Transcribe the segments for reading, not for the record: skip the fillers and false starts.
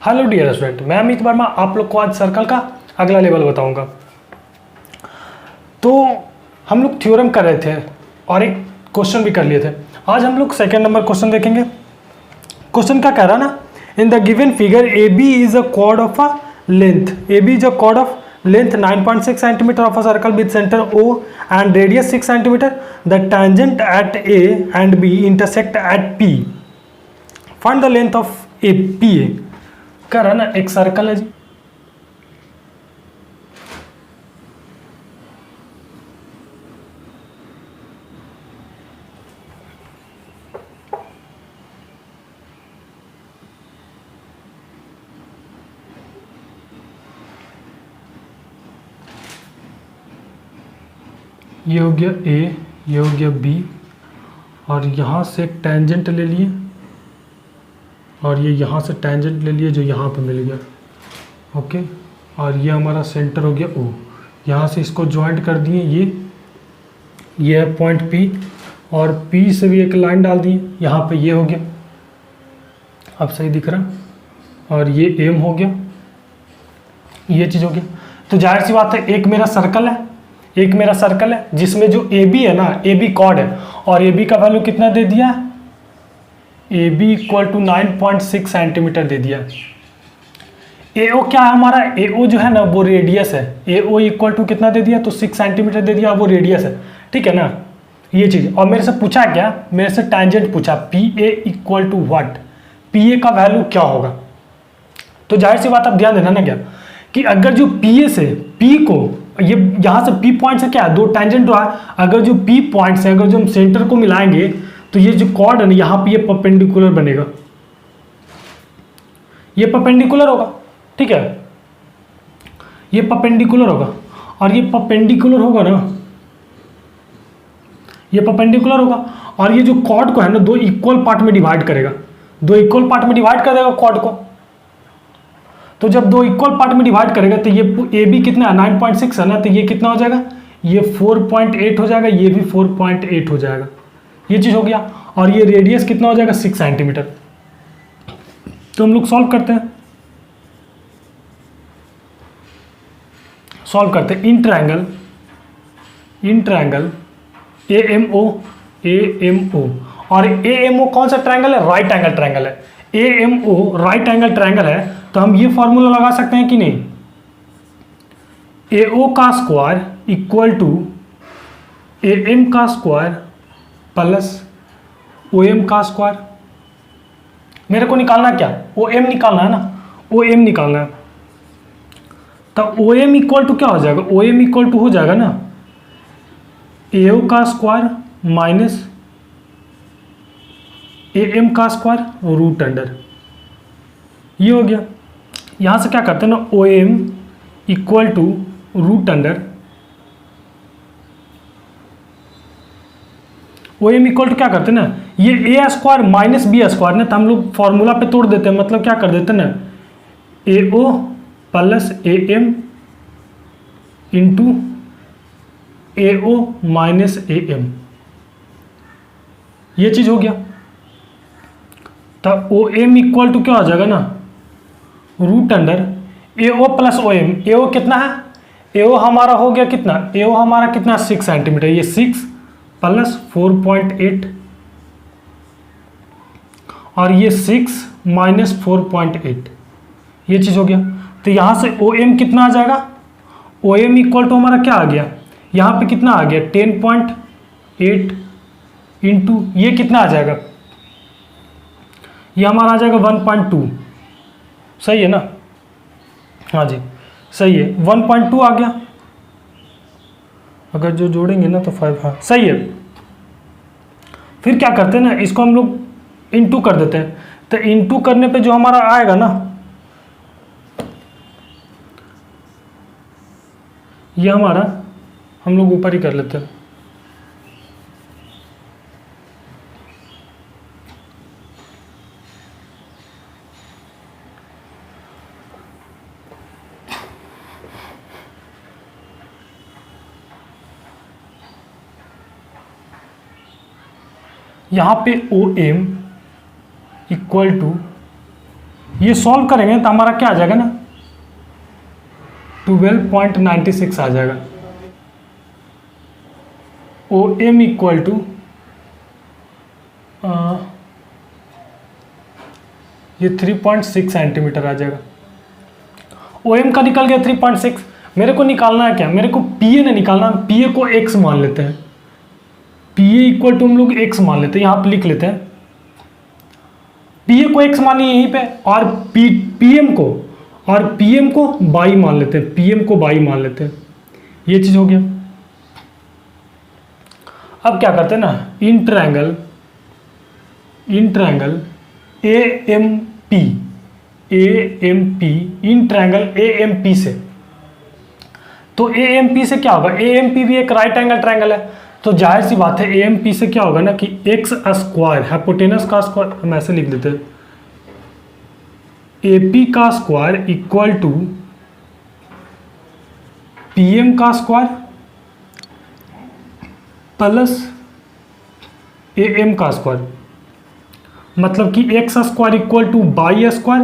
Hello dear student, मैं अमित वर्मा आप लोग को आज सर्कल का अगला लेवल बताऊंगा। तो हम लोग थ्योरम कर रहे थे और एक क्वेश्चन भी कर लिए थे। आज हम लोग सेकंड नंबर क्वेश्चन देखेंगे। क्वेश्चन क्या कह रहा है ना, in the given figure A B is a chord of a length, A B is a chord of length 9.6 centimeter of a circle with center O and radius 6 centimeter. The tangent at A and B intersect at P. Find the length of A P A. कर रहा ना, एक circle है जी, ये हो गया ए, ये हो गया बी, और यहाँ से एक टेंजेंट ले लिए और ये यहाँ से टेंजेंट ले लिए जो यहाँ पे मिल गया। ओके, और ये हमारा सेंटर हो गया ओ। यहाँ से इसको ज्वाइंट कर दिए, ये है पॉइंट पी, और पी से भी एक लाइन डाल दिए यहाँ पे, ये हो गया, अब सही दिख रहा। और ये एम हो गया, ये चीज़ हो गया। तो जाहिर सी बात है, एक मेरा सर्कल है जिसमें जो ए बी है ना, ए बी कॉर्ड है, और ए बी का वैल्यू कितना दे दिया, A B equal to 9.6 centimetre दे दिया। ए ओ क्या है हमारा, ए ओ जो है ना वो रेडियस है, ए ओ इक्वल टू कितना दे दिया, तो 6 सेंटीमीटर दे दिया, वो रेडियस है, ठीक है ना, ये चीज़। और मेरे से पूछा क्या, मेरे से टेंजेंट पूछा, P A equal to what, P A का वैल्यू क्या होगा। तो जाहिर सी बात आप ध्यान देना ना क्या, कि अगर जो पी ए से पी को, ये यहाँ से पी पॉइंट से क्या है, दो टेंजेंट रहा है, अगर जो पी पॉइंट से अगर जो हम सेंटर को मिलाएंगे तो ये जो कॉर्ड है ना, यहाँ पे ये परपेंडिकुलर बनेगा, ये परपेंडिकुलर होगा, ठीक है, ये परपेंडिकुलर होगा, और ये परपेंडिकुलर होगा ना, ये परपेंडिकुलर होगा, और ये जो कॉर्ड को है ना दो इक्वल पार्ट में डिवाइड करेगा, दो इक्वल पार्ट में डिवाइड कर देगा कॉर्ड को। तो जब दो इक्वल पार्ट में डिवाइड करेगा तो ये ए बी कितना है, 9.6 है ना, तो ये कितना हो जाएगा, ये 4.8 हो जाएगा, ये भी 4.8 हो जाएगा, ये चीज़ हो गया। और ये रेडियस कितना हो जाएगा, 6 सेंटीमीटर। तो हम लोग सॉल्व करते हैं, इन ट्रायंगल ए एम ओ, और ए एम ओ कौन सा ट्रायंगल है, राइट एंगल ट्रायंगल है। A M O right angle triangle है, तो हम ये फॉर्मूला लगा सकते हैं कि नहीं, ए ओ का square equal to A M का स्क्वायर प्लस ओ एम का स्क्वायर। मेरे को निकालना क्या, ओ एम निकालना है ना, ओ एम निकालना है। तो ओ एम इक्वल टू क्या हो जाएगा, ओ एम इक्वल टू हो जाएगा ना ए ओ का स्क्वायर माइनस ए एम का स्क्वायर रूट अंडर, ये हो गया। यहाँ से क्या करते हैं ना, O M equal to root under, O M equal to क्या करते हैं ना, ये A square minus B square ना, तो हम लोग फॉर्मूला पे तोड़ देते हैं, मतलब क्या कर देते हैं ना, A O plus A M into A O minus A M, ये चीज़ हो गया। तब ओ एम इक्वल टू क्या हो जाएगा ना, रूट अंडर ए ओ प्लस ओ एम। ए ओ कितना है, ए ओ हमारा हो गया कितना, ए ओ हमारा कितना 6 सेंटीमीटर, ये 6 प्लस 4.8, और ये 6 माइनस 4.8, ये चीज़ हो गया। तो यहाँ से ओ एम कितना आ जाएगा, ओ एम इक्वल टू हमारा क्या आ गया, यहाँ पे कितना आ गया 10.8 इंटू ये कितना आ जाएगा, ये हमारा आ जाएगा 1.2, सही है ना, हाँ जी सही है, 1.2 आ गया। अगर जो जोड़ेंगे ना तो 5, हाँ सही है। फिर क्या करते हैं ना, इसको हम लोग इंटू कर देते हैं, तो इंटू करने पे जो हमारा आएगा ना, ये हमारा हम लोग ऊपर ही कर लेते हैं, यहाँ पे ओ एम इक्वल टू ये सॉल्व करेंगे तो हमारा क्या आ जाएगा ना 12.96 आ जाएगा। ओ एम इक्वल टू ये 3.6 सेंटीमीटर आ जाएगा। ओ एम का निकल गया 3.6। मेरे को निकालना है क्या, मेरे को पी ए नहीं निकालना, पी ए को एक्स मान लेते हैं। पी ए इक्वल टू हम लोग एक्स मान लेते हैं, यहाँ पे लिख लेते हैं। पी ए को एक्स मानिए यहीं पे, और पीएम को बाई मान लेते हैं, पीएम को बाई मान लेते हैं। ये चीज हो गया। अब क्या करते हैं ना, in triangle A M P in triangle A M P से, तो ए एम पी से क्या होगा, ए एम पी भी एक राइट एंगल ट्रायंगल है, तो जाहिर सी बात है ए एम पी से क्या होगा ना कि एक्स स्क्वायर, हाइपोटेनस का स्क्वायर हम ऐसे लिख देते हैं, ए पी का square equal to P M का स्क्वायर प्लस ए एम का स्क्वायर, मतलब कि x square equal to by square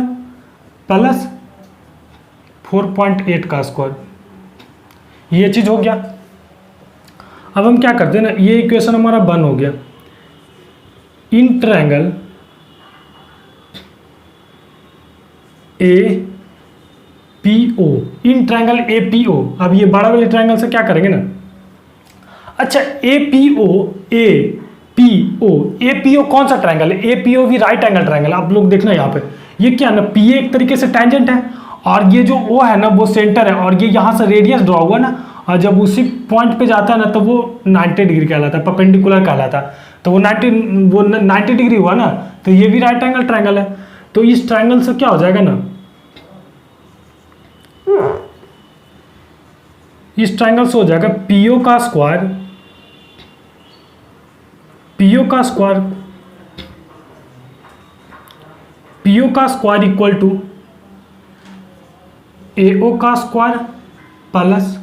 plus 4.8 का स्क्वायर। ये चीज हो गया। अब हम क्या करते हैं ना, ये इक्वेशन हमारा बन हो गया। In triangle A P O, in triangle A P O, अब ये बड़ा वाले ट्रायंगल से क्या करेंगे ना, अच्छा ए पी ओ कौन सा ट्रायंगल है, ए पी ओ भी राइट एंगल ट्रायंगल। आप लोग देखना यहाँ पे, ये क्या है ना, पी ए एक तरीके से टेंजेंट है, और ये जो ओ है ना वो सेंटर है, और ये यहाँ से रेडियस ड्रॉ हुआ ना, और जब उसी पॉइंट पे जाता है ना तो वो 90 डिग्री कहलाता है, परपेंडिकुलर कहलाता है, तो वो 90 डिग्री हुआ ना, तो ये भी राइट एंगल ट्रायंगल है। तो इस ट्रायंगल से क्या हो जाएगा ना, इस ट्रायंगल से हो जाएगा पीओ का स्क्वायर इक्वल टू एओ का स्क्वायर प्लस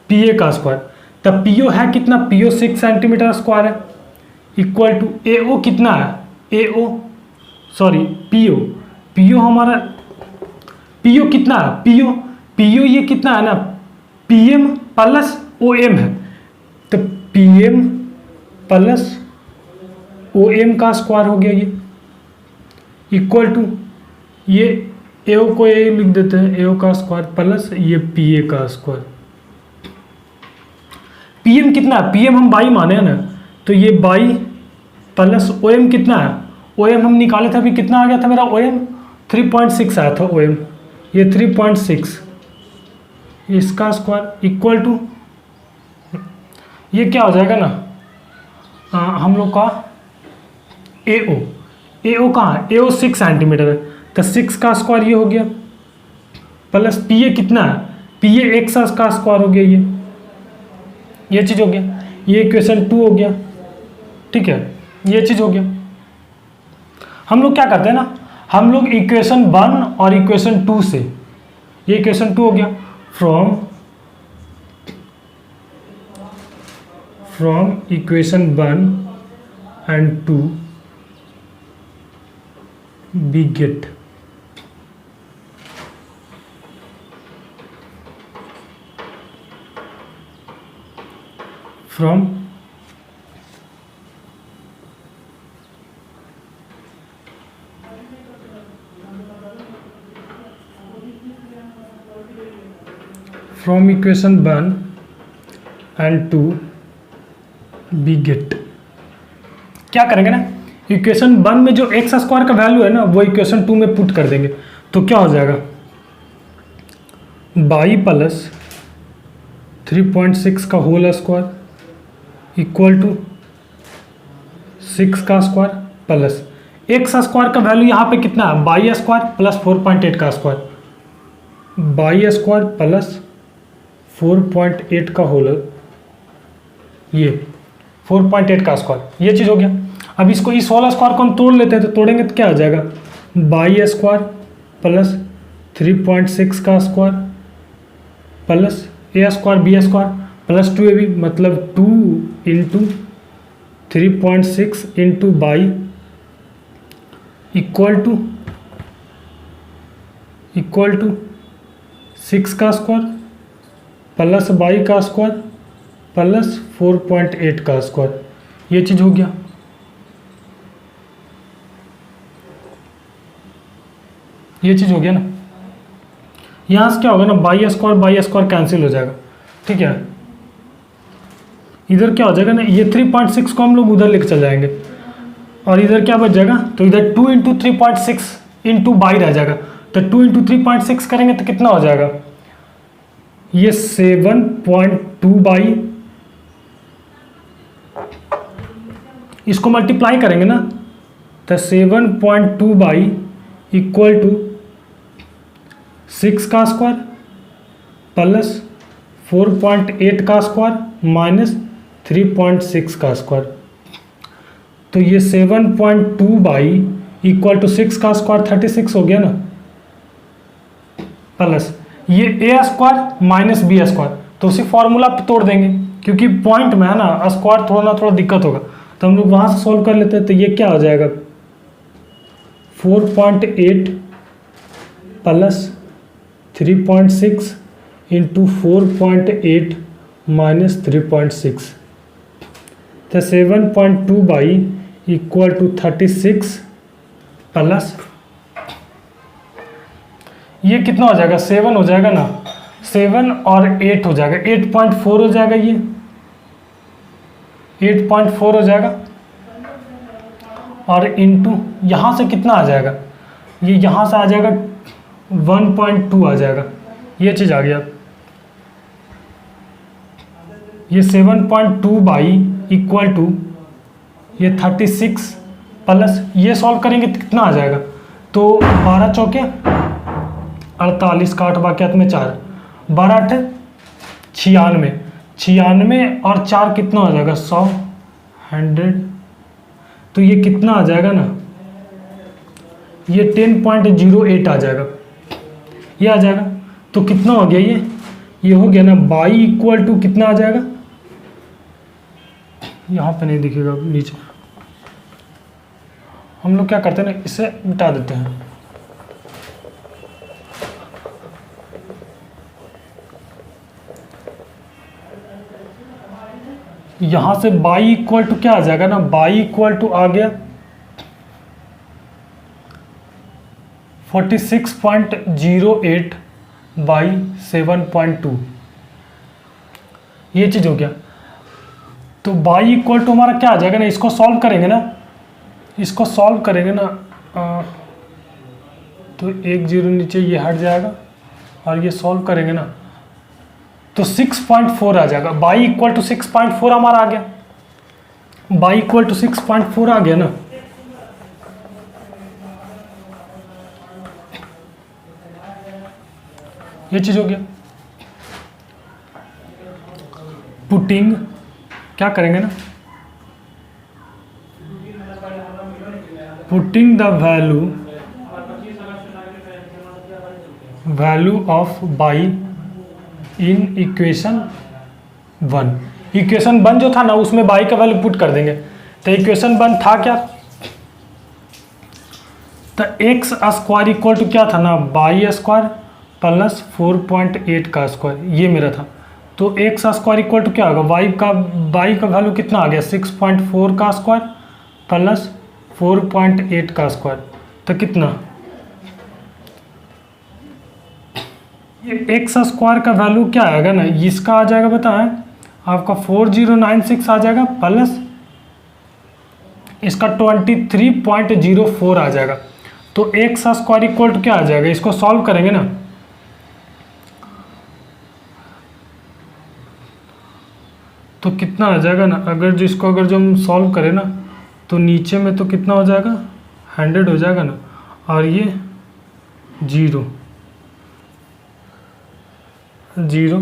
पीए का स्क्वायर। तब पीओ है कितना, पीओ 6 सेंटीमीटर स्क्वायर है, इक्वल टू एओ कितना है, पीओ हमारा, पीओ कितना है, पीओ ये कितना है ना, पीएम प्लस ओ एम है, तो पीएम प्लस ओ एम का स्क्वायर हो गया ये, इक्वल टू ये एओ को ए लिख देते हैं, एओ का स्क्वायर प्लस ये पीए का स्क्वायर। पीएम कितना है, पीएम हम बाई माने हैं ना, तो ये बाई प्लस ओ एम कितना है, ओ एम हम निकाले थे अभी, कितना आ गया था मेरा ओ एम, 3.6 आया था ओ एम, ये 3.6, इसका स्क्वायर इक्वल टू ये क्या हो जाएगा ना, हम लोग का एओ कहाँ है, एओ 6 सेंटीमीटर है, तो 6 का स्क्वायर ये हो गया, प्लस पीए कितना है, पीए एक्स का स्क्वायर हो गया, ये चीज़ हो गया, ये इक्वेशन 2 हो गया। ठीक है, ये चीज़ हो गया। हम लोग क्या करते हैं ना, हम लोग इक्वेशन 1 और इक्वेशन 2 से, ये इक्वेशन 2 हो गया, from equation 1 and 2 we get from equation 1 and 2 we get, क्या करेंगे ना, इक्वेशन 1 में जो एक्स स्क्वायर का वैल्यू है ना वो इक्वेशन 2 में पुट कर देंगे, तो क्या हो जाएगा, बाई प्लस 3.6 का होल स्क्वायर इक्वल टू 6 का स्क्वायर प्लस एक्स स्क्वायर का वैल्यू यहाँ पे कितना है, बाई स्क्वायर प्लस 4.8 का स्क्वायर, बाई स्क्वायर प्लस 4.8 का होल, ये 4.8 का स्क्वायर, ये चीज़ हो गया। अब इसको, इस होल स्क्वायर को हम तोड़ लेते हैं, तो तोड़ेंगे तो क्या आ जाएगा, बाई स्क्वायर प्लस 3.6 का square plus A square B square plus 2ab, मतलब 2 into 3.6 into y equal to 6 का स्क्वायर प्लस y का स्क्वायर प्लस 4.8 का स्क्वायर, ये चीज़ हो गया। ये चीज़ हो गया ना। यहाँ से क्या होगा ना, बाई स्क्वायर कैंसिल हो जाएगा, ठीक है। इधर क्या हो जाएगा ना, ये 3.6 को हम लोग उधर लेके चल जाएंगे और इधर क्या बच जाएगा, तो इधर 2 इंटू 3.6 इंटू बाई रह जाएगा। तो 2 इंटू 3.6 करेंगे तो कितना हो जाएगा, ये 7.2 बाई, इसको मल्टीप्लाई करेंगे ना तो 7.2 बाई इक्वल टू 6 का स्क्वायर प्लस 4.8 का स्क्वायर माइनस 3.6 का स्क्वायर। तो ये 7.2 बाई इक्वल टू 6 का स्क्वायर 36 हो गया ना, प्लस ये A square minus B square, तो उसी फॉर्मूला पे तोड़ देंगे क्योंकि पॉइंट में है ना स्क्वायर थोड़ा दिक्कत होगा, तो हम लोग वहाँ से सॉल्व कर लेते हैं। तो ये क्या हो जाएगा, 4.8 प्लस 3.6 इंटू 4.8 माइनस 3.6, तो 7.2 बाई इक्वल टू 36 प्लस ये कितना हो जाएगा, 7 हो जाएगा ना, 7 और 8 हो जाएगा, 8.4 हो जाएगा, ये 8.4 हो जाएगा। और इंटू यहाँ से कितना आ जाएगा, ये यहाँ से आ जाएगा 1.2 आ जाएगा, ये चीज़ आ गया। ये 7.2 बाई इक्वल टू ये 36 प्लस ये सॉल्व करेंगे तो कितना आ जाएगा, तो 12 चौके 48 का 8 बाकी में 4, 12 8 96, 96 और 4 कितना हो जाएगा, 100 100, तो ये कितना आ जाएगा ना, ये 10.08 आ जाएगा, ये आ जाएगा। तो कितना हो गया, ये हो गया ना, बाई इक्वल टू कितना आ जाएगा, यहाँ पे नहीं दिखेगा, नीचे हम लोग क्या करते हैं ना, इसे मिटा देते हैं। यहाँ से बाई इक्वल टू क्या आ जाएगा ना, बाई इक्वल टू आ गया 46.08 बाई 7.2, ये चीज़ हो गया। तो बाई इक्वल टू हमारा क्या आ जाएगा ना, इसको सॉल्व करेंगे ना, इसको सॉल्व करेंगे ना, तो 1 0 नीचे ये हट जाएगा और ये सॉल्व करेंगे ना तो 6.4 आ जाएगा। बाई इक्वल टू 6.4 हमारा आ गया, बाई इक्वल टू 6.4 आ गया ना। ये चीज़ हो गया। पुटिंग क्या करेंगे ना, putting the value of by in equation 1। Equation 1 जो था ना उसमें बाई का वैल्यू पुट कर देंगे। तो इक्वेशन 1 था क्या, तो एक्स स्क्वायर इक्वल टू क्या था ना, बाई स्क्वायर प्लस 4.8 का स्क्वायर, ये मेरा था। तो एक्स स्क्वायर इक्वल टू क्या होगा, बाई का वैल्यू कितना आ गया, 6.4 का स्क्वायर प्लस 4.8 का स्क्वायर, तो कितना, ये एक्स स्क्वायर का वैल्यू क्या आएगा ना, इसका आ जाएगा बताएं आपका 4096 आ जाएगा प्लस इसका 23.04 आ जाएगा। तो एक्स स्क्वायर इक्वल टू क्या आ जाएगा, इसको सॉल्व करेंगे ना तो कितना आ जाएगा ना, अगर जो हम सॉल्व करें ना तो नीचे में तो कितना हो जाएगा, 100 हो जाएगा ना, और ये 0 0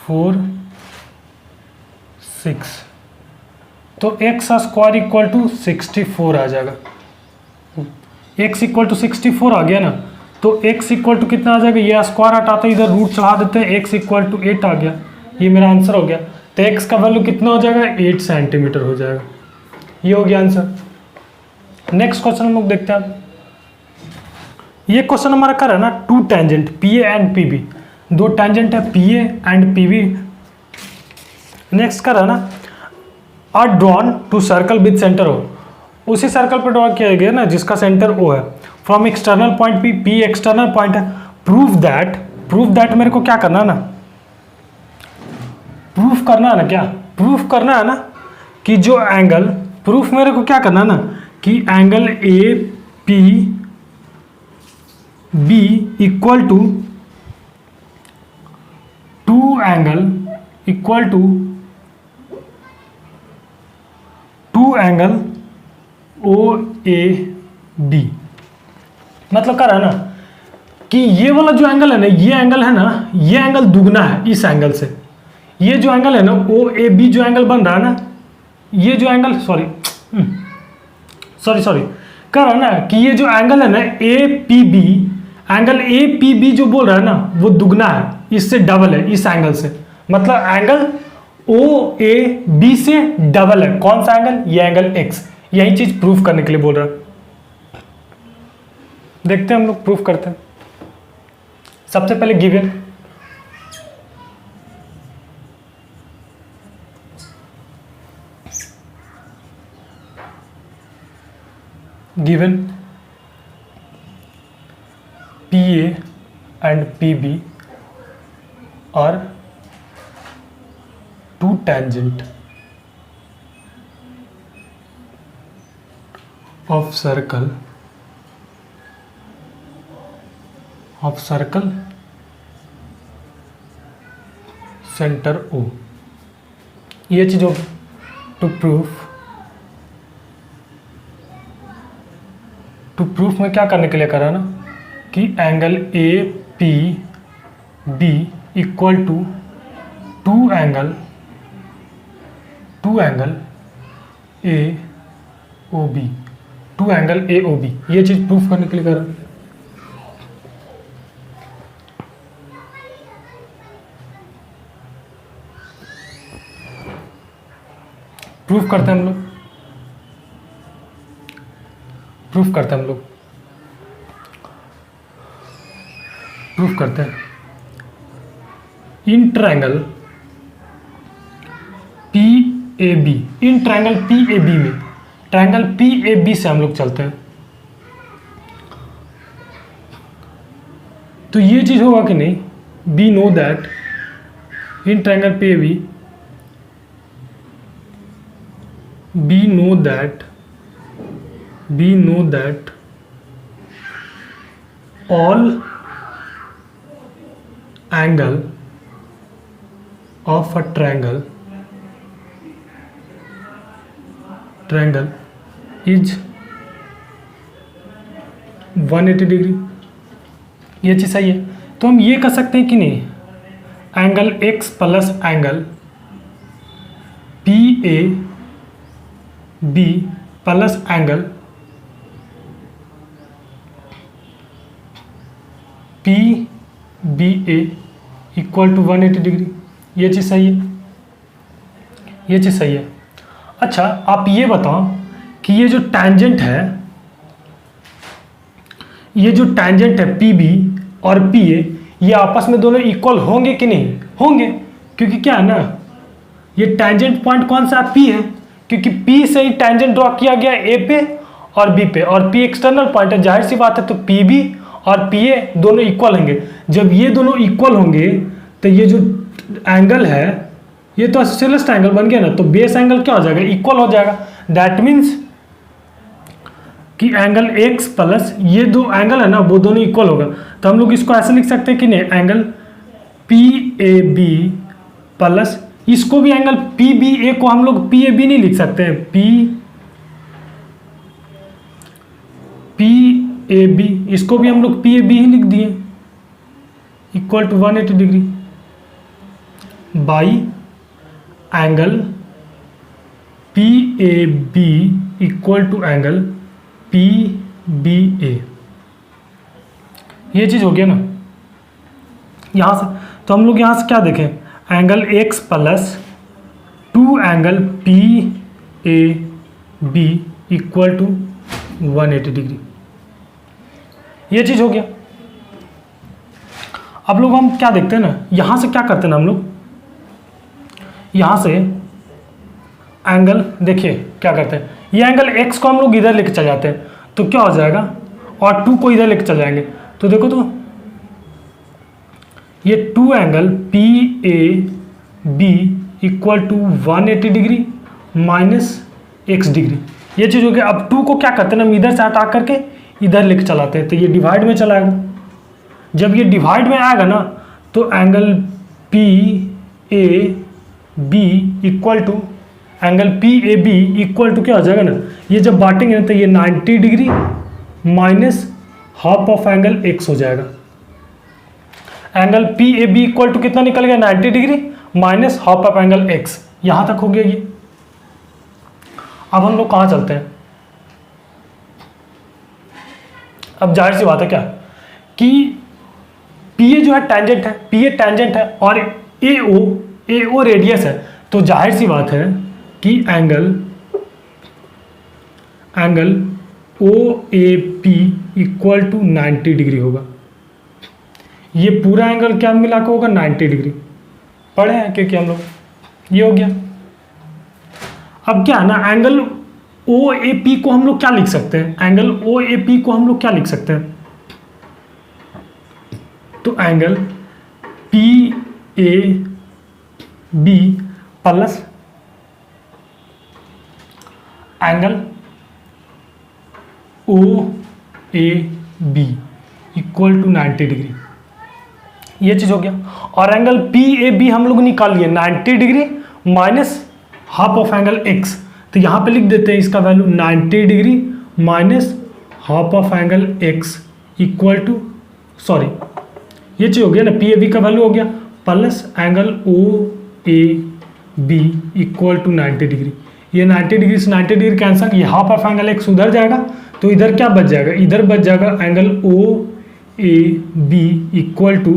4 6, तो एक्स स्क्वायर इक्वल टू 64 आ जाएगा। एक्स इक्वल टू 64 आ गया ना, तो एक्स इक्वल टू कितना आ जाएगा, ये स्क्वायर हटाते इधर रूट चढ़ा देते हैं, एक्स इक्वल टू 8 आ गया, ये मेरा आंसर हो गया। तो एक्स का वैल्यू कितना हो जाएगा, 8 सेंटीमीटर हो जाएगा, ये हो गया आंसर। नेक्स्ट क्वेश्चन हम लोग देखते हैं। ये क्वेश्चन हमारा कर रहा है ना, two tangent P A and P B, दो टेंजेंट है P A and P B. Next कर रहा है ना, are drawn two circle with centre O, उसी सर्कल पर ड्रॉ किया गया ना जिसका सेंटर ओ है, from external point P, P external point है। प्रूफ दैट मेरे को क्या करना है ना, प्रूफ करना है ना, क्या प्रूफ करना है ना कि जो एंगल, प्रूफ मेरे को क्या करना है ना कि angle A P B equal to two angle O A B. मतलब कह रहा है ना कि ये वाला जो एंगल है ना, ये एंगल है ना, ये एंगल दुगना है इस एंगल से। ये जो एंगल है ना ओ ए बी जो एंगल बन रहा है ना, ये जो एंगल सॉरी कह रहा है ना कि ये जो एंगल है ना A P B, angle A P B जो बोल रहा है ना वो दुगना है, इससे डबल है इस एंगल से। मतलब एंगल ओ ए बी से डबल है। कौन सा एंगल? ये एंगल एक्स। यही चीज प्रूफ करने के लिए बोल रहा है। देखते हैं हम लोग प्रूफ करते हैं। सबसे पहले given, PA and PB are two tangent of circle center O। ये चीज होगी। टू प्रूफ में क्या करने के लिए करा ना कि angle A P B equal to two angle A O B, two angle A O B. ये चीज प्रूफ करने के लिए करा। प्रूफ करते हैं हम लोग, प्रूफ करते हैं in triangle P A B, in triangle P A B में, ट्रायंगल पी ए बी से हम लोग चलते हैं। तो ये चीज होगा कि नहीं, we know that in triangle P A B, we know that all angle of a triangle is 180 degree. ये चीज सही है। तो हम ये कह सकते हैं कि नहीं, angle x plus angle P A B plus angle P B A equal to 180 degree. ये चीज़ सही है, ये चीज़ सही है। अच्छा आप ये बताओ कि ये जो टैंजेंट है पी बी और पी ए, ये आपस में दोनों इक्वल होंगे कि नहीं? होंगे, क्योंकि क्या है ना, ये टैंजेंट पॉइंट कौन सा है? पी है, क्योंकि P से ही टेंजेंट ड्रॉ किया गया A पे और B पे, और P एक्सटर्नल पॉइंट है, जाहिर सी बात है। तो PB और PA दोनों इक्वल होंगे। जब ये दोनों इक्वल होंगे तो ये जो एंगल है ये तो आइसोसेलेस ट्रायंगल बन गया ना, तो बेस एंगल क्या हो जाएगा? इक्वल हो जाएगा। दैट मीन्स कि एंगल x प्लस ये दो एंगल है ना वो दोनों इक्वल होगा। तो हम लोग इसको ऐसे लिख सकते हैं कि नहीं, एंगल PAB प्लस, इसको भी एंगल PBA को हम लोग PAB नहीं लिख सकते हैं, PAB, इसको भी हम लोग PAB ही लिख दिए, equal to 180 degree by angle PAB equal to angle PBA। ये चीज हो गया ना यहां से। तो हम लोग यहां से क्या देखें, angle x plus two angle PAB equal to 180 degree. ये चीज़ हो गया। अब लोग हम क्या देखते हैं ना, यहाँ से क्या करते हैं ना हम लोग, यहाँ से एंगल देखिए क्या करते हैं, ये एंगल x को हम लोग इधर लेके चले जाते हैं तो क्या हो जाएगा, और 2 को इधर लेके चले जाएंगे तो देखो तो ये 2 angle PAB equal to 180 degree minus x degree. ये चीज़ हो गया। अब 2 को क्या करते हैं ना, हम इधर से हटा करके इधर लेके चलाते हैं तो ये डिवाइड में चला आएगा। जब ये डिवाइड में आएगा ना तो एंगल PAB इक्वल टू क्या हो जाएगा ना, ये जब बांटेंगे ना तो ये 90 degree minus half of angle x हो जाएगा। एंगल PAB इक्वल टू कितना निकल गया, 90 degree minus half of angle x। यहां तक हो गया ये। अब हम लोग कहाँ चलते हैं, अब जाहिर सी बात है क्या कि PA जो है टैंजेंट है, PA टैंजेंट है और AO रेडियस है, तो जाहिर सी बात है कि angle OAP equal to 90 degree होगा। ये पूरा एंगल क्या मिला के होगा, 90 डिग्री। पढ़े हैं क्योंकि हम लोग, ये हो गया। अब क्या है ना, एंगल OAP को हम लोग क्या लिख सकते हैं, एंगल OAP को हम लोग क्या लिख सकते हैं, तो angle PAB plus angle OAB equal to 90 degree. ये चीज हो गया। और एंगल PAB हम लोग निकाल लिए 90 degree minus half of angle x, तो यहां पे लिख देते हैं इसका value 90 degree minus half of angle x equal to, sorry ये चीज हो गया ना, PAB का वैल्यू हो गया plus angle OAB equal to 90 degree. ये 90 डिग्री से 90 डिग्री कैंसिल, ये हाफ ऑफ एंगल x उधर जाएगा तो इधर क्या बच जाएगा, इधर बच जाएगा angle OAB equal to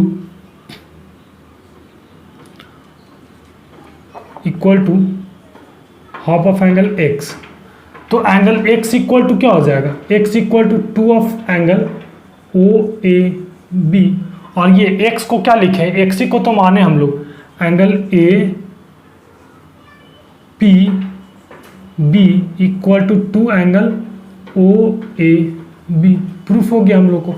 half of angle x। तो एंगल x इक्वल टू क्या हो जाएगा, x equal to 2 of angle OAB, और ये x को क्या लिखे, x को तो माने हम लोग angle APB equal to 2 angle OAB। Proof हो गया हम लोग को।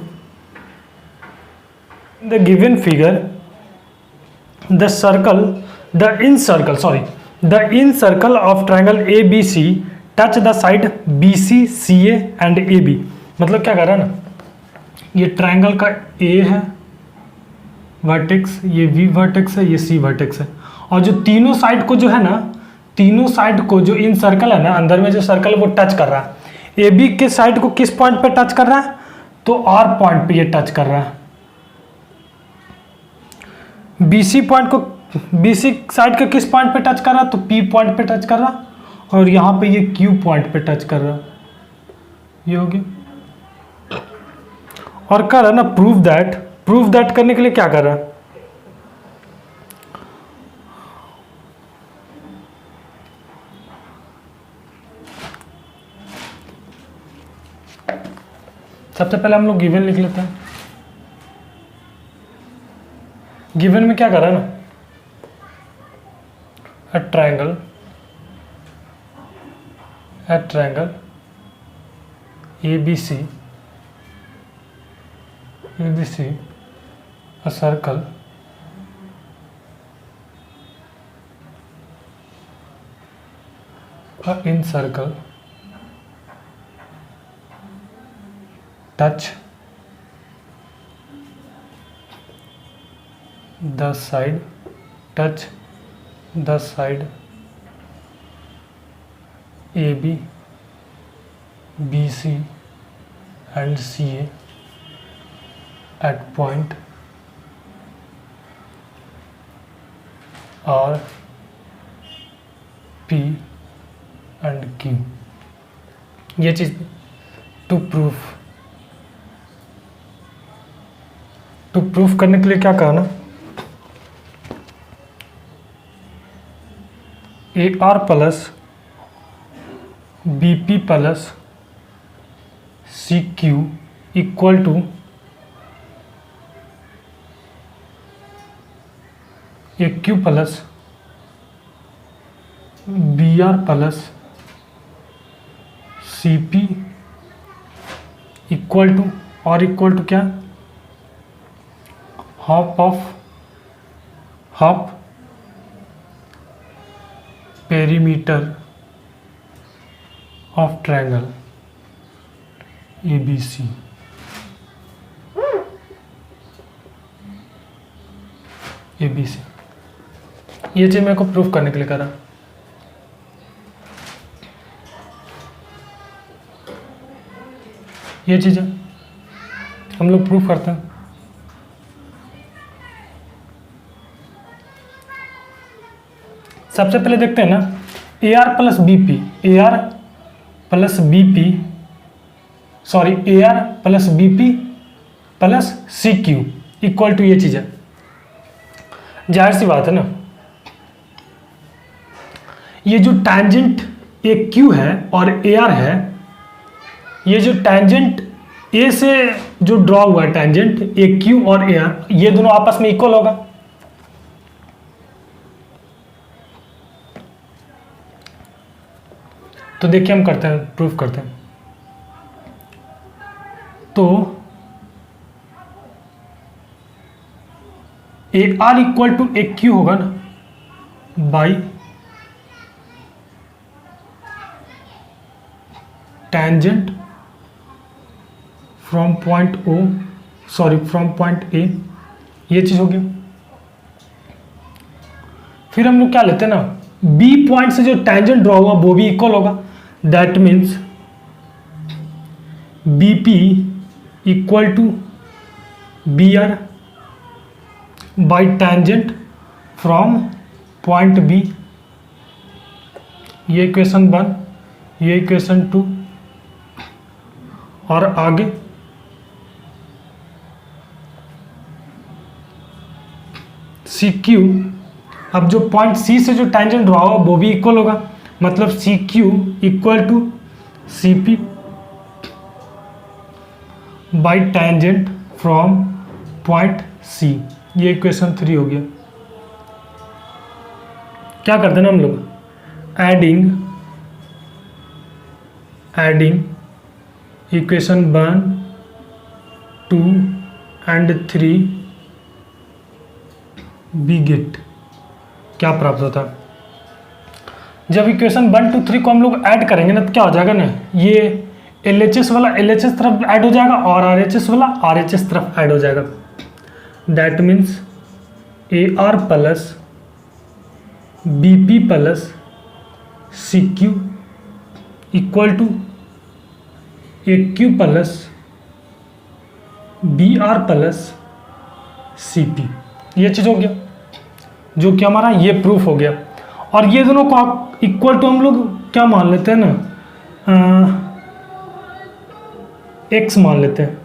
The given figure the incircle of triangle ABC touch the side BC CA and AB। मतलब क्या कर रहा है ना, ये ट्रायंगल का A है वर्टेक्स, ये V वर्टेक्स है, ये C वर्टेक्स है, और जो तीनों साइड को जो है ना, तीनों साइड को जो इन सर्कल है ना, अंदर में जो सर्कल है वो टच कर रहा है। AB के साइड को किस पॉइंट पे टच कर रहा है, तो R पॉइंट पे ये टच कर रहा है। BC पॉइंट को, BC साइड के किस पॉइंट पे टच कर रहा है, तो P पॉइंट पे टच कर रहा है, और यहाँ पे ये Q पॉइंट पे टच कर रहा है। ये हो गया। और कर रहा है ना प्रूफ दैट करने के लिए क्या कर रहा है, सबसे पहले हम लोग गिवन लिख लेते हैं। गिवन में क्या कर रहा है ना, a triangle ABC, a circle in circle touch the side AB, BC and CA at point R, P and Q। ये चीज टू प्रूफ करने के लिए क्या कहा ना, AR plus BP plus C Q equal to A Q plus B R plus C P equal to क्या, half perimeter of triangle ABC। ABC ये चीज़ मेरे को प्रूफ करने के लिए करा। ये चीज़ हम लोग प्रूफ करते हैं। सबसे पहले देखते हैं ना, AR plus BP, AR plus BP plus CQ equal to ये चीज़ है। जाहिर सी बात है ना, ये जो टैंजेंट AQ है और AR है, ये जो टैंजेंट A से जो ड्रॉ हुआ है टैंजेंट AQ और AR, ये दोनों आपस में इक्वल होगा। तो देखिए हम करते हैं, प्रूफ करते हैं। तो AR इक्वल टू AQ होगा ना, by tangent from point A, ये चीज हो गया। फिर हम लोग क्या लेते हैं ना, B पॉइंट से जो टेंजेंट ड्रॉ हुआ वो भी इक्वल होगा। That means BP equal to BR by tangent from point B। ये इक्वेशन 1, ये इक्वेशन 2, और आगे CQ, अब जो पॉइंट C से जो टेंजेंट ड्रॉ हुआ वो भी इक्वल होगा, मतलब CQ equal to CP by tangent from point C। ये इक्वेशन 3 हो गया। क्या करते हैं ना हम लोग, adding equation 1, 2 and 3 we get, क्या प्राप्त होता है। जब इक्वेशन 1, 2, 3 को हम लोग ऐड करेंगे ना, तो क्या हो जाएगा ना, ये LHS वाला LHS तरफ ऐड हो जाएगा और RHS वाला RHS तरफ ऐड हो जाएगा। That means AR plus BP plus CQ equal to AQ plus BR plus CP। ये चीज़ हो गया, जो कि हमारा ये प्रूफ हो गया। और ये दोनों को आप इक्वल टू हम लोग क्या मान लेते हैं ना, X मान लेते हैं।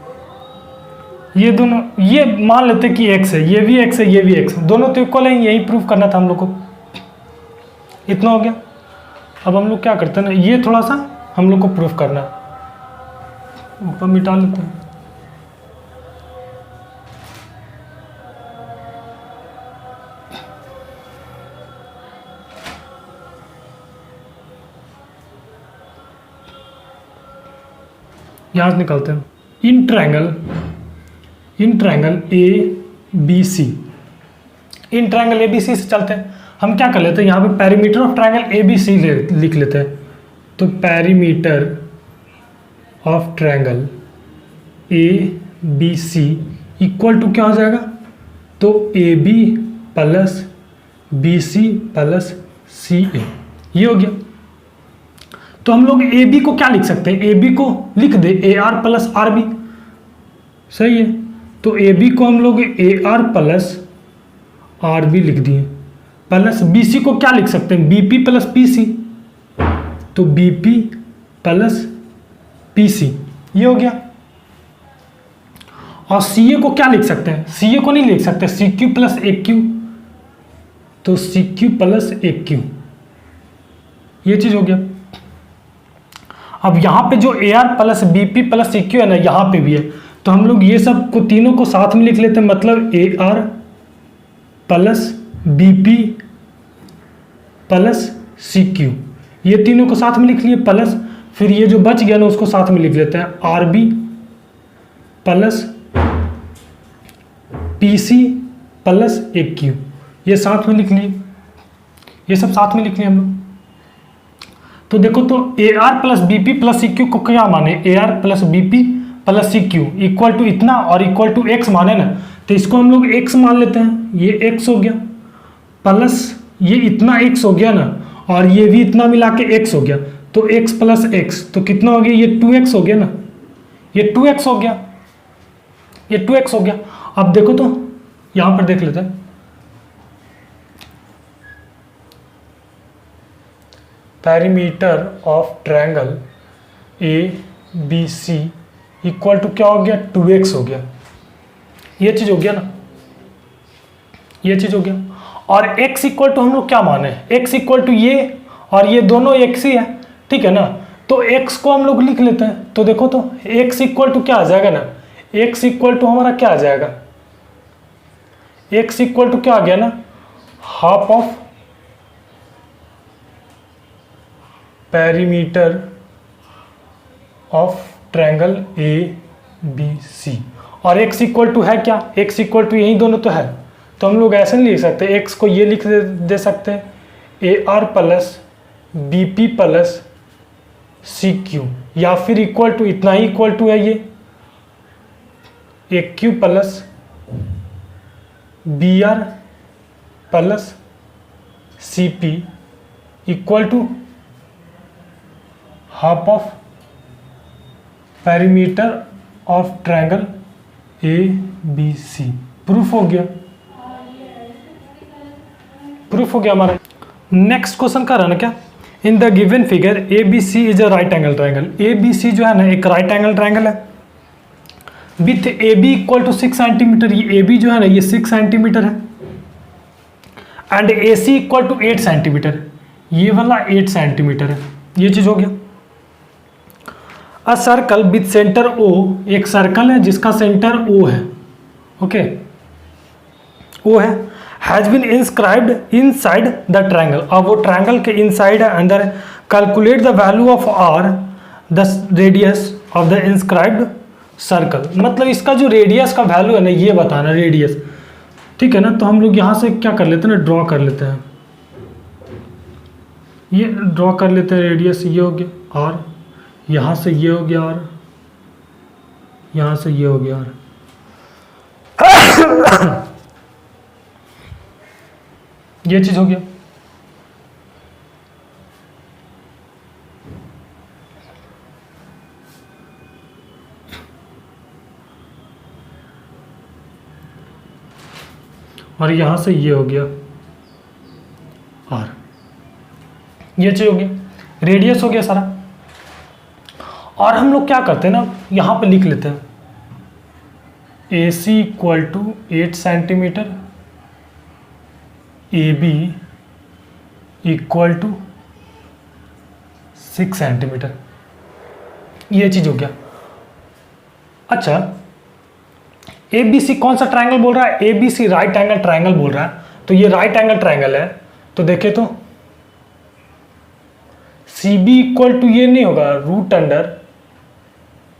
ये दोनों ये मान लेते हैं कि X है, ये भी X है, ये भी X है, दोनों तो इक्वल है। यही प्रूफ करना था हम लोग को। इतना हो गया। अब हम लोग क्या करते हैं ना, ये थोड़ा सा हम लोग को प्रूफ करना है, ऊपर मिटा लेते हैं। यहां से निकालते हैं। In triangle ABC, in triangle ABC से चलते हैं। हम क्या कर लेते हैं, यहाँ पे पेरीमीटर ऑफ ट्रायंगल ABC लिख लेते हैं। तो perimeter of triangle ABC equal to क्या हो जाएगा, तो AB plus BC plus CA, ये हो गया। तो हम लोग AB को क्या लिख सकते हैं, AB को लिख दे AR प्लस RB, सही है। तो AB को हम लोग AR प्लस RB लिख दिए, प्लस BC को क्या लिख सकते हैं, BP प्लस PC, तो BP प्लस PC, ये हो गया। और CA को क्या लिख सकते हैं, CA को नहीं लिख सकते, CQ प्लस AQ, तो CQ प्लस AQ, ये चीज हो गया। अब यहाँ पे जो AR plus BP plus CQ है ना, यहाँ पे भी है, तो हम लोग ये सब को तीनों को साथ में लिख लेते हैं, मतलब AR plus BP plus CQ, ये तीनों को साथ में लिख लिए, प्लस फिर ये जो बच गया ना उसको साथ में लिख लेते हैं, RB plus PC plus AQ, ये साथ में लिख लिए, ये सब साथ में लिख लिए हम लोग। तो देखो, तो AR plus BP plus CQ को क्या माने, AR plus BP plus CQ equal to इतना और इक्वल टू X माने ना, तो इसको हम लोग X मान लेते हैं, ये X हो गया, प्लस ये इतना X हो गया ना, और ये भी इतना मिला के X हो गया, तो X प्लस X तो कितना हो गया, ये 2X हो गया ना, ये 2X हो गया, ये 2X हो गया। अब देखो तो यहां पर देख लेते हैं, perimeter of triangle ABC equal to क्या हो गया, 2X हो गया, ये चीज हो गया ना, ये चीज हो गया। और X इक्वल टू हम लोग क्या माने, X इक्वल टू ये और ये दोनों X ही है, ठीक है ना, तो X को हम लोग लिख लेते हैं। तो देखो तो X इक्वल टू क्या आ जाएगा ना, X इक्वल टू हमारा क्या आ जाएगा, X इक्वल टू क्या आ गया ना, half of perimeter of triangle ABC, और X इक्वल टू है क्या, X इक्वल टू यही दोनों तो है, तो हम लोग ऐसे नहीं लिख सकते, X को ये लिख दे सकते हैं AR plus BP plus CQ, या फिर इक्वल टू इतना ही इक्वल टू है ये AQ plus BR plus CP equal to half of perimeter of triangle ABC। Proof हो गया, प्रूफ हो गया हमारा। नेक्स्ट क्वेश्चन का रहना क्या, in the given figure ABC is a right angle triangle. ABC जो है ना एक राइट एंगल ट्रायंगल है with AB equal to 6 centimetre, ये AB जो है ना ये 6 सेंटीमीटर है, and AC equal to 8 centimetre, ये वाला 8 सेंटीमीटर है, ये चीज हो गया। A circle with centre O, एक सर्कल है जिसका सेंटर O है, ओके O है, has been inscribed inside the triangle. अब वो ट्रायंगल के इनसाइड है, अंदर है। Calculate the value of R the radius of the inscribed circle, मतलब इसका जो रेडियस का वैल्यू है ना ये बताना, रेडियस, ठीक है ना। तो हम लोग यहाँ से क्या कर लेते हैं ना, ड्रॉ कर लेते हैं, ये ड्रॉ कर लेते हैं, रेडियस ये हो गया R, यहाँ से ये हो गया R, यहाँ से ये हो गया R, ये चीज हो गया। और यहां से ये हो गया R, ये चीज हो गया, रेडियस हो गया सारा। और हम लोग क्या करते हैं ना, यहां पे लिख लेते हैं AC equal to 8 centimetre, AB equal to 6 centimetre, ये चीज हो गया। अच्छा, ABC कौन सा ट्रायंगल बोल रहा है, ABC राइट एंगल ट्रायंगल बोल रहा है, तो ये राइट एंगल ट्रायंगल है। तो देखे तो CB इक्वल टू ये नहीं होगा, रूट अंडर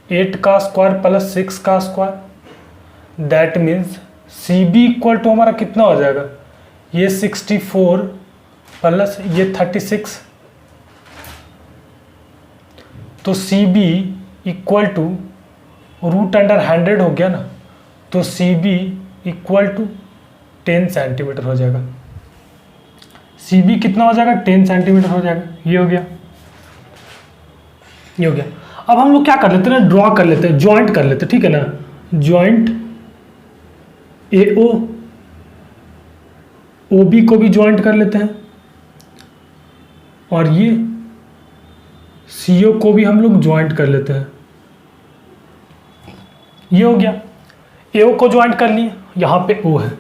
8 का स्क्वायर प्लस 6 का square, that means CB equal to हमारा कितना हो जाएगा, ये 64 प्लस ये 36, तो CB equal to root under 100 हो गया ना, तो CB इक्वल टू 10 सेंटीमीटर हो जाएगा। CB कितना हो जाएगा, 10 सेंटीमीटर हो जाएगा, ये हो गया, ये हो गया। अब हम लोग क्या कर लेते हैं ना, ड्रॉ कर लेते हैं, ज्वाइंट कर लेते हैं, ठीक है ना, ज्वाइंट AO OB को भी ज्वाइंट कर लेते हैं, और ये CO को भी हम लोग ज्वाइंट कर लेते हैं, ये हो गया। AO को ज्वाइंट कर लिए, यहां पे O है,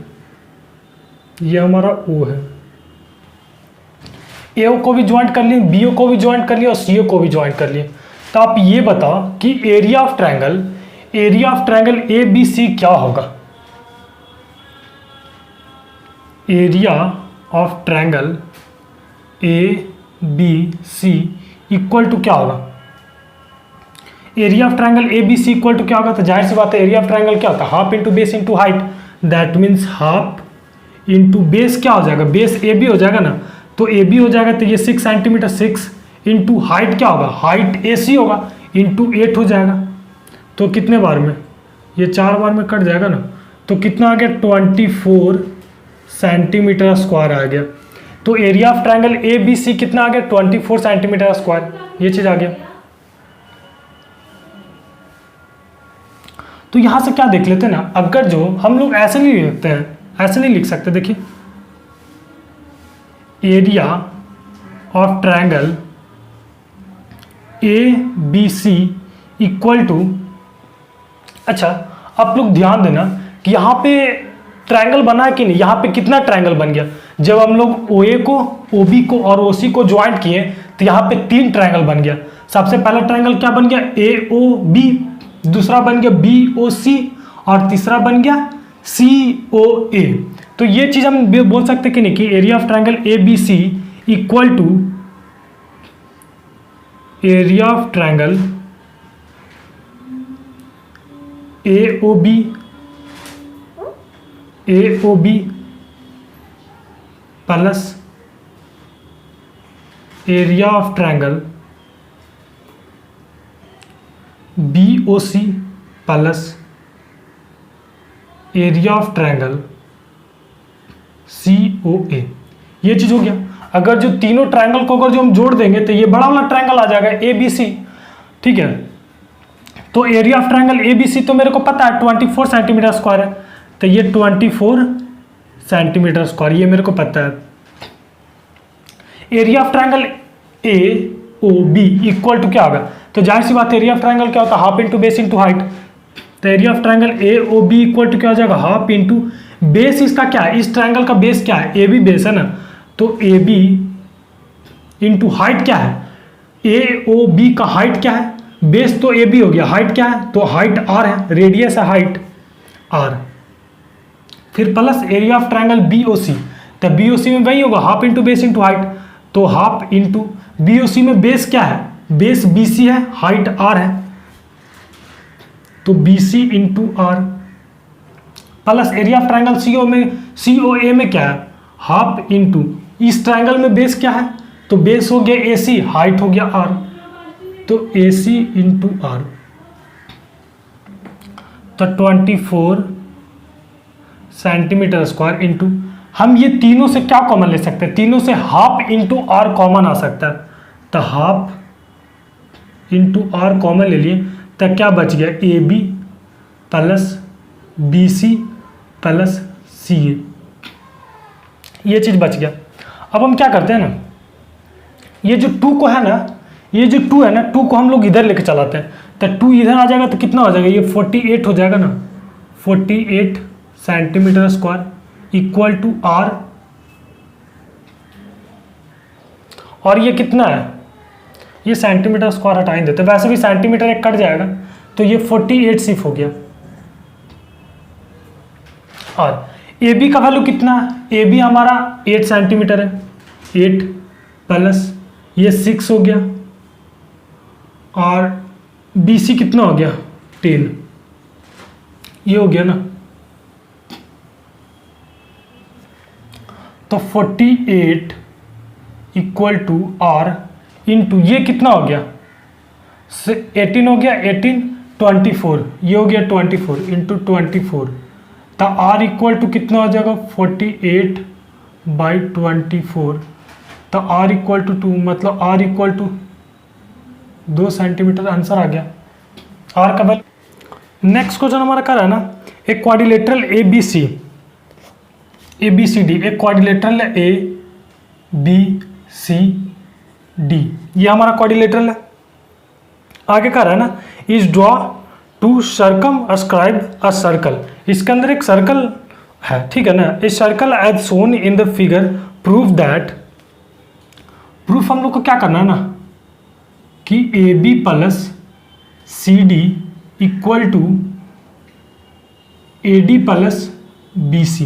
ये हमारा O है, AO को भी ज्वाइंट कर लिए, BO को भी ज्वाइंट कर लिया और CO को भी ज्वाइंट कर लिए। तो आप ये बताओ कि area of triangle A B C क्या होगा। Area of triangle A B C equal to क्या होगा। Area of triangle A B C equal to क्या होगा। तो जाहिर सी बात है एरिया ऑफ ट्रायंगल क्या होता है, half into base into height. That means half into base क्या हो जाएगा, बेस ए बी हो जाएगा ना। तो ए बी हो जाएगा तो ये 6 सेंटीमीटर, 6 इंटू हाइट क्या होगा, हाइट ए सी होगा, इंटू 8 हो जाएगा। तो कितने बार में, ये 4 बार में कट जाएगा ना। तो कितना आ गया, 24 सेंटीमीटर स्क्वायर आ गया। तो area of triangle A B C कितना आ गया, 24 सेंटीमीटर स्क्वायर। ये चीज आ गया। तो यहां से क्या देख लेते हैं ना, अगर जो हम लोग ऐसे नहीं लिखते हैं, ऐसे नहीं लिख सकते। देखिए area of triangle A B C equal to, अच्छा आप लोग ध्यान देना कि यहाँ पे ट्रायंगल बना है कि नहीं, यहाँ पे कितना ट्रायंगल बन गया। जब हम लोग ओ ए को, ओ बी को और ओ सी को ज्वाइंट किए तो यहाँ पे 3 ट्रायंगल बन गया। सबसे पहला ट्रायंगल क्या बन गया, ए ओ बी, दूसरा बन गया बी ओ सी, और तीसरा बन गया सी ओ ए। तो ये चीज हम बोल सकते कि नहीं कि area of triangle A B C equal to area of triangle A O B plus area of triangle B O C plus area of triangle C O A. ये चीज हो गया। अगर जो तीनों ट्रायंगल को अगर जो हम जोड़ देंगे तो ये बड़ा वाला ट्रायंगल आ जाएगा ए बी सी। ठीक है, तो area of triangle A B C तो मेरे को पता है 24 सेंटीमीटर स्क्वायर है। तो ये 24 सेंटीमीटर स्क्वायर ये मेरे को पता है। Area of triangle A O B equal to क्या होगा। तो जाहिर सी बात है एरिया ऑफ ट्रायंगल क्या होता है, half into base into height. तो area of triangle A O B equal to क्या हो जाएगा, हाफ इंटू बेस। इसका क्या है, इस ट्रायंगल का बेस क्या है, ए बी बेस है ना। तो ए बी इंटू हाइट क्या है, ए ओ बी का हाइट क्या है, बेस तो ए बी हो गया, हाइट क्या है, तो हाइट आर है, रेडियस है हाइट आर। फिर plus area of triangle B O C. तो बी ओ सी में वही होगा, half into base into height. तो half into B O C में बेस क्या है, बेस बी सी है, हाइट आर है, तो B C into R plus area of triangle C O A में क्या है, हाफ इंटू इस ट्रायंगल में बेस क्या है, तो बेस हो गया ए सी, हाइट हो गया आर, तो ए सी इंटू आर। तो 24 सेंटीमीटर स्क्वायर इंटू, हम ये तीनों से क्या कॉमन ले सकते हैं, तीनों से हाफ इंटू आर कॉमन आ सकता है। तो हाफ इंटू आर कॉमन ले लिए तो क्या बच गया, A B plus B C plus C A. ये चीज बच गया। अब हम क्या करते हैं ना, ये जो 2 को है ना, ये जो 2 है ना, 2 को हम लोग इधर लेके चलाते हैं। तो 2 इधर आ जाएगा तो कितना हो जाएगा, ये 48 हो जाएगा ना, 48 centimetre square equal to R. और ये कितना है, ये सेंटीमीटर स्क्वायर हटा ही देते, वैसे भी सेंटीमीटर एक कट जाएगा, तो ये 48 सिर्फ हो गया। और ए बी का वैल्यू कितना है, ए बी हमारा 8 सेंटीमीटर है, 8 प्लस ये 6 हो गया, और बी सी कितना हो गया, 10। ये हो गया ना। तो 48 इक्वल टू आर इंटू ये कितना हो गया, 18 हो गया, 18 24, ये हो गया 24 इंटू 24। तो आर इक्वल टू कितना हो जाएगा, 48/24। तो आर इक्वल टू 2, मतलब R equal to 2 centimetre answer आ गया आर का वैल्यू। नेक्स्ट क्वेश्चन हमारा क्या है ना, एक quadrilateral A B C D, एक क्वाड्रिलेटरल है ए बी सी डी, ये हमारा क्वाड्रिलेटरल है। आगे क्या रहा है ना, is draw to circumscribe a circle. इसके अंदर एक सर्कल है, ठीक है ना। A circle as shown in the figure prove that, proof हम लोग को क्या करना है ना कि A B plus C D equal to A D plus B C.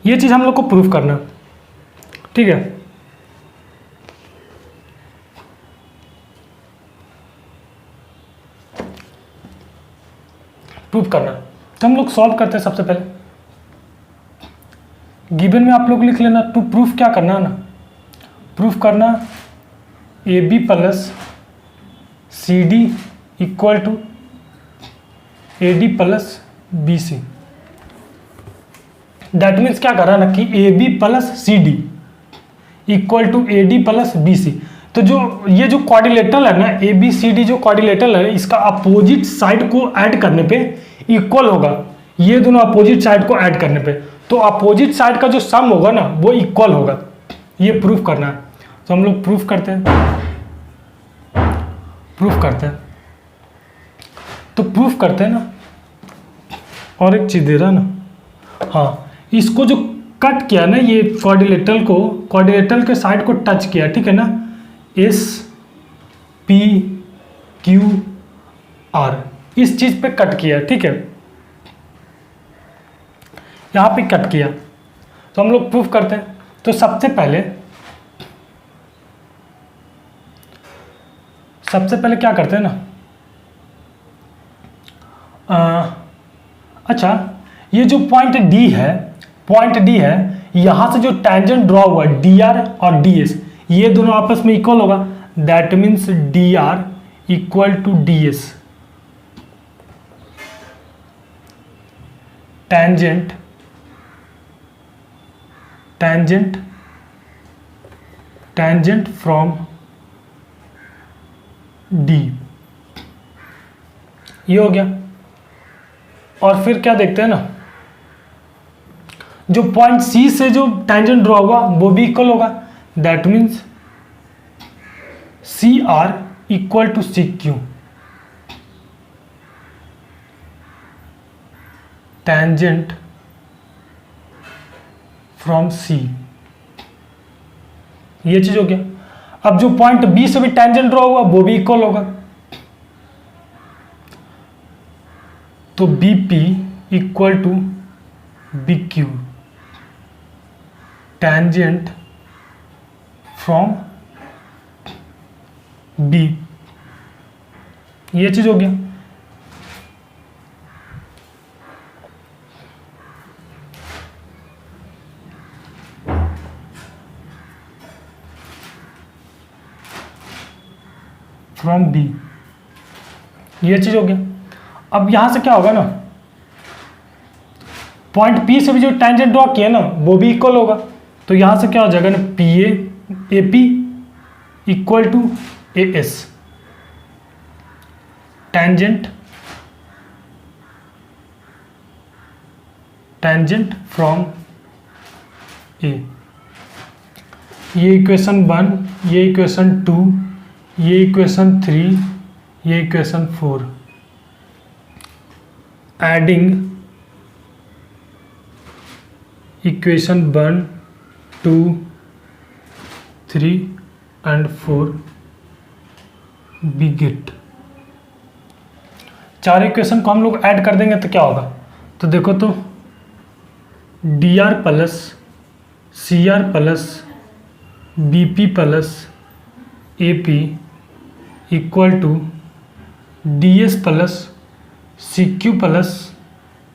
ये चीज़ हम लोग को प्रूफ करना, ठीक है। प्रूफ करना तो हम लोग सॉल्व करते हैं। सबसे पहले गिवन में आप लोग लिख लेना, टू प्रूफ क्या करना है ना, प्रूफ करना A B plus C D equal to A D plus B C. That means क्या कर रहा है ना कि A B plus C D equal to A D plus B C. तो जो ये जो क्वाड्रिलेटरल है ना, ए बी सी डी जो क्वाड्रिलेटरल है, इसका अपोजिट साइड को ऐड करने पे इक्वल होगा। ये दोनों अपोजिट साइड को ऐड करने पे, तो अपोजिट साइड का जो सम होगा ना वो इक्वल होगा। ये प्रूफ करना है, तो हम लोग प्रूफ करते हैं। तो प्रूफ करते हैं ना। और एक चीज दे रहा ना, हाँ, इसको जो कट किया ना, ये क्वाड्रिलेटरल के साइड को टच किया, ठीक है ना, एस पी क्यू आर, इस चीज पे कट किया, ठीक है, यहां पे कट किया। तो हम लोग प्रूफ करते हैं। तो सबसे पहले क्या करते हैं ना, अच्छा, ये जो पॉइंट डी है, यहां से जो टेंजेंट ड्रॉ हुआ डी आर और डी एस, ये दोनों आपस में इक्वल होगा। That means D R equal to D S. Tangent from D, ये हो गया। और फिर क्या देखते हैं ना, जो पॉइंट सी से जो टेंजेंट ड्रॉ हुआ वो भी इक्वल होगा। That means C R equal to C Q. Tangent from C, ये चीज हो गया। अब जो पॉइंट बी से भी टेंजेंट ड्रॉ हुआ वो भी इक्वल होगा। तो B P equal to B Q. Tangent from B, ये चीज हो गया। फ्रॉम बी, ये चीज हो गया। अब यहां से क्या होगा ना, पॉइंट पी से भी जो टेंजेंट ड्रॉ किया ना वो भी इक्वल होगा। तो यहां से क्या हो जाएगा ना, P A P equal to A S. Tangent from A, ये इक्वेशन 1, ये इक्वेशन 2, ये इक्वेशन 3, ये इक्वेशन 4। Adding equation 1, 2, 3 and 4 बिगिट। चार इक्वेशन को हम लोग ऐड कर देंगे तो क्या होगा, तो देखो, तो D R plus C R plus B P plus A P equal to D S plus C Q plus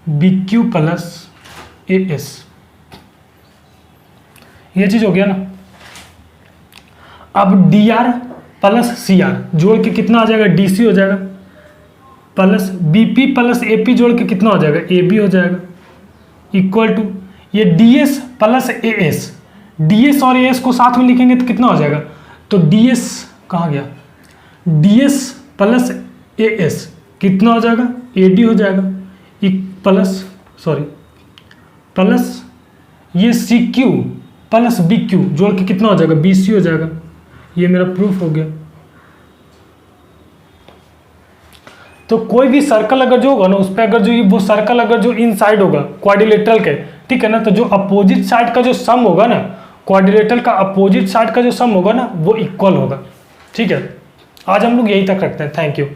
B Q plus A S. ये चीज हो गया ना। अब D R plus C R जोड़ के कितना आ जाएगा, डी सी हो जाएगा, plus B P plus A P जोड़ के कितना हो जाएगा, ए बी हो जाएगा, इक्वल टू ये D S plus A S. D S और ए एस को साथ में लिखेंगे तो कितना हो जाएगा, तो डी एस कहाँ गया, D S plus A S कितना हो जाएगा, ए डी हो जाएगा, प्लस ये C Q plus B Q जोड़ के कितना हो जाएगा, बी सी हो जाएगा। ये मेरा प्रूफ हो गया। तो कोई भी सर्कल अगर जो होगा ना, उस पर अगर जो वो सर्कल अगर जो इनसाइड होगा क्वाड्रिलेटरल के, ठीक है ना, तो जो अपोजिट साइड का जो सम होगा ना, क्वाड्रिलेटरल का अपोजिट साइड का जो सम होगा ना वो इक्वल होगा। ठीक है, आज हम लोग यहीं तक रखते हैं। Thank you.